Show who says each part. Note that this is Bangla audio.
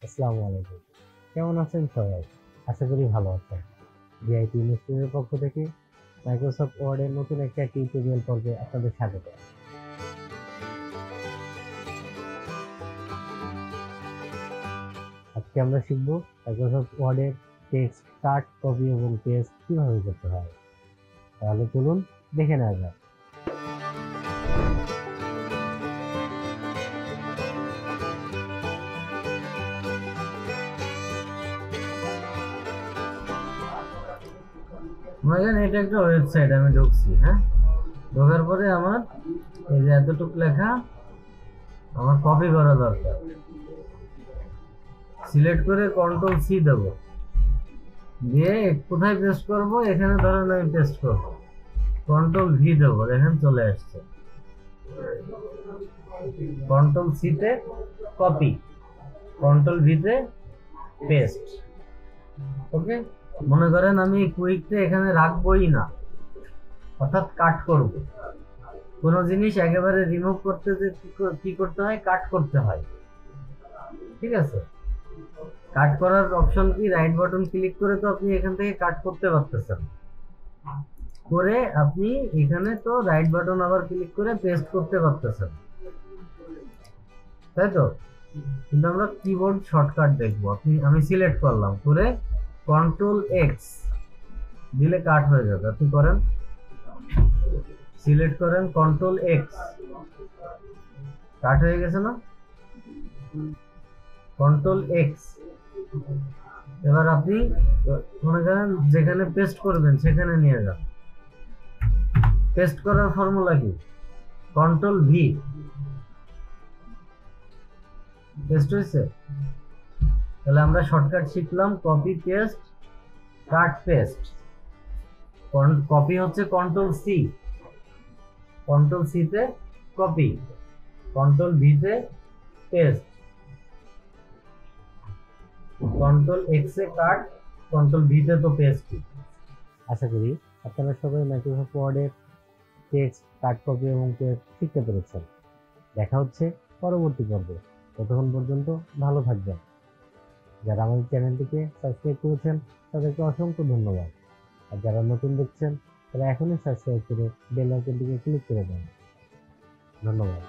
Speaker 1: আসসালামু আলাইকুম। কেমন আছেন সবাই? আশা করি ভালো আছেন। জিটিইনস্টিটিউটের পক্ষ থেকে মাইক্রোসফট ওয়ার্ডের নতুন একটা টিউটোরিয়াল পর্বে আপনাদের স্বাগত। আজকে আমরা শিখব মাইক্রোসফট ওয়ার্ডের টেক্সট কাট, কপি এবং পেস্ট কিভাবে করতে হয়। তাহলে চলুন দেখে নেওয়া যাক।
Speaker 2: এটা একটা ওয়েবসাইট, আমি ঢুকছি। ঢোকার পরে আমার এই যে এতটুকু লেখা আমার কপি করা দরকার। সিলেক্ট করে কন্ট্রোল সি দেব, দিয়ে কোথায় পেস্ট করব, এখানে ধরেন আমি পেস্ট করব। কন্ট্রোল ভি দেব, দেখেন চলে আসছে। কন্ট্রোল সি তে কপি, কন্ট্রোল ভি তে পেস্ট। ওকে, মনে করেন আমি কুইকটা এখানে রাখবোই না, অর্থাৎ কাট করব। কোন জিনিস একেবারে রিমুভ করতে যে কি করতে হয়, কাট করতে হয়। ঠিক আছে, কাট করার অপশন কি, রাইট বাটন ক্লিক করে তো আপনি এখান থেকে কাট করতে পারতেছেন। করে আপনি এখানে তো রাইট বাটন আবার ক্লিক করে পেস্ট করতে পারতেছেন, তাই তো। কিন্তু আমরা কিবোর্ড শর্টকাট দেখবো। আমি সিলেক্ট করলাম, করে কন্ট্রোল এক্স দিলে কাট হয়ে যাবে। আপনি করেন, সিলেক্ট করেন কন্ট্রোল এক্স, কাট হয়ে গেছে না? Control x. এবার আপনি মনে করেন যেখানে পেস্ট করবেন সেখানে নিয়ে যান। পেস্ট করার ফর্মুলা কি? Control V. পেস্ট হয়েছে? তাহলে আমরা শর্টকাট শিখলাম কপি, পেস্ট, কাট, পেস্ট। কপি হচ্ছে কন্ট্রোল সি, কন্ট্রোল সি তে কপি, কন্ট্রোল ভি তে পেস্ট, কন্ট্রোল এক্স এ কাট, কন্ট্রোল ভি তে তো পেস্ট।
Speaker 1: আশা করি আপনারা সবাই মাইক্রোসফট ওয়ার্ডের টেক্সট কাট, কপি এবং পেস্ট শিখতে পেরেছেন। দেখা হচ্ছে পরবর্তী পর্বে। ততক্ষণ পর্যন্ত ভালো থাকবেন। যারা আমাদের চ্যানেলটিকে সাবস্ক্রাইব করেছেন তাদেরকে অসংখ্য ধন্যবাদ। আর যারা নতুন দেখছেন তারা এখনই সাবস্ক্রাইব করে বেল আইকনটিকে ক্লিক করে দেন। ধন্যবাদ।